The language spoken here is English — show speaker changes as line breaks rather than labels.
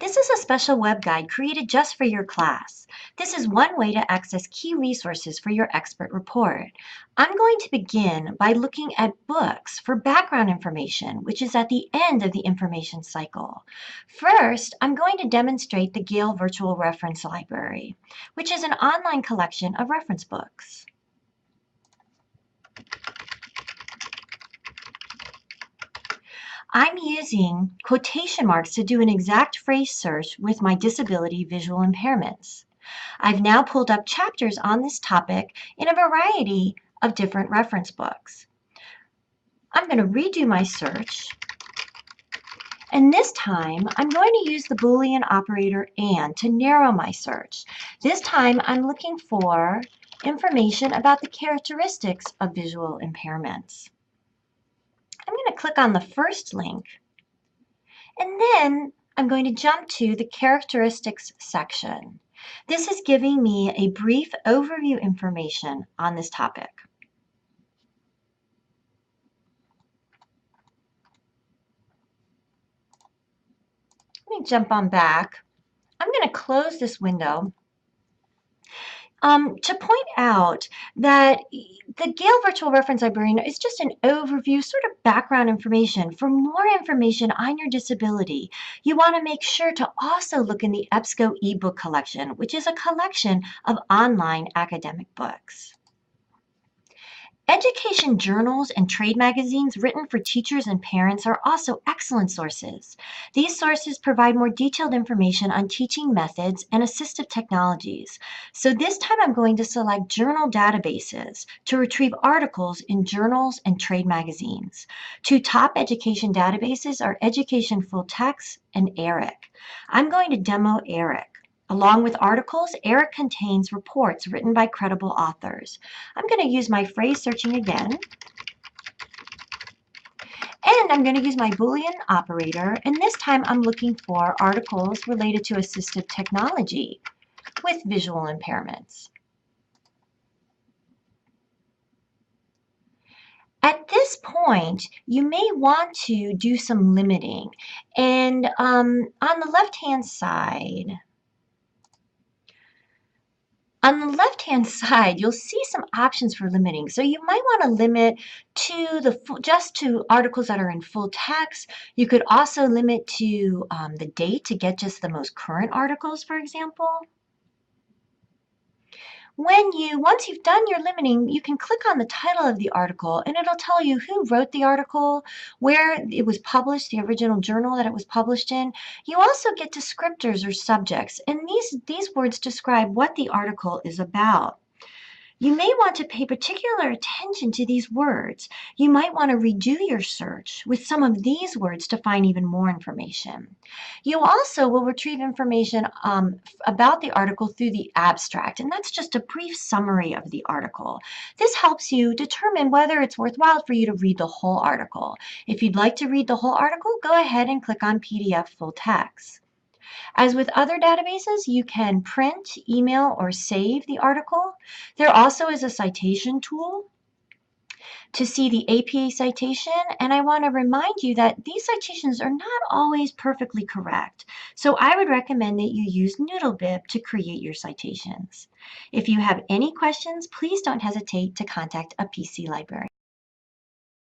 This is a special web guide created just for your class. This is one way to access key resources for your expert report. I'm going to begin by looking at books for background information, which is at the end of the information cycle. First, I'm going to demonstrate the Gale Virtual Reference Library, which is an online collection of reference books. I'm using quotation marks to do an exact phrase search with my disability visual impairments. I've now pulled up chapters on this topic in a variety of different reference books. I'm going to redo my search, and this time I'm going to use the Boolean operator AND to narrow my search. This time I'm looking for information about the characteristics of visual impairments. I'm going to click on the first link, and then I'm going to jump to the characteristics section. This is giving me a brief overview information on this topic. Let me jump on back. I'm going to close this window to point out that the Gale Virtual Reference Library is just an overview, sort of background information. For more information on your disability, you want to make sure to also look in the EBSCO ebook collection, which is a collection of online academic books. Education journals and trade magazines written for teachers and parents are also excellent sources. These sources provide more detailed information on teaching methods and assistive technologies. So this time I'm going to select journal databases to retrieve articles in journals and trade magazines. Two top education databases are Education Full Text and ERIC. I'm going to demo ERIC. Along with articles, ERIC contains reports written by credible authors. I'm going to use my phrase searching again. And I'm going to use my Boolean operator. And this time I'm looking for articles related to assistive technology with visual impairments. At this point, you may want to do some limiting. And on the left-hand side, you'll see some options for limiting. So you might want to limit to just to articles that are in full text. You could also limit to the date to get just the most current articles, for example. Once you've done your limiting, you can click on the title of the article and it'll tell you who wrote the article, where it was published, the original journal that it was published in. You also get descriptors or subjects, and these words describe what the article is about. You may want to pay particular attention to these words. You might want to redo your search with some of these words to find even more information. You also will retrieve information about the article through the abstract, and that's just a brief summary of the article. This helps you determine whether it's worthwhile for you to read the whole article. If you'd like to read the whole article, go ahead and click on PDF Full Text. As with other databases, you can print, email, or save the article. There also is a citation tool to see the APA citation, and I want to remind you that these citations are not always perfectly correct. So I would recommend that you use Noodlebib to create your citations. If you have any questions, please don't hesitate to contact a PC librarian.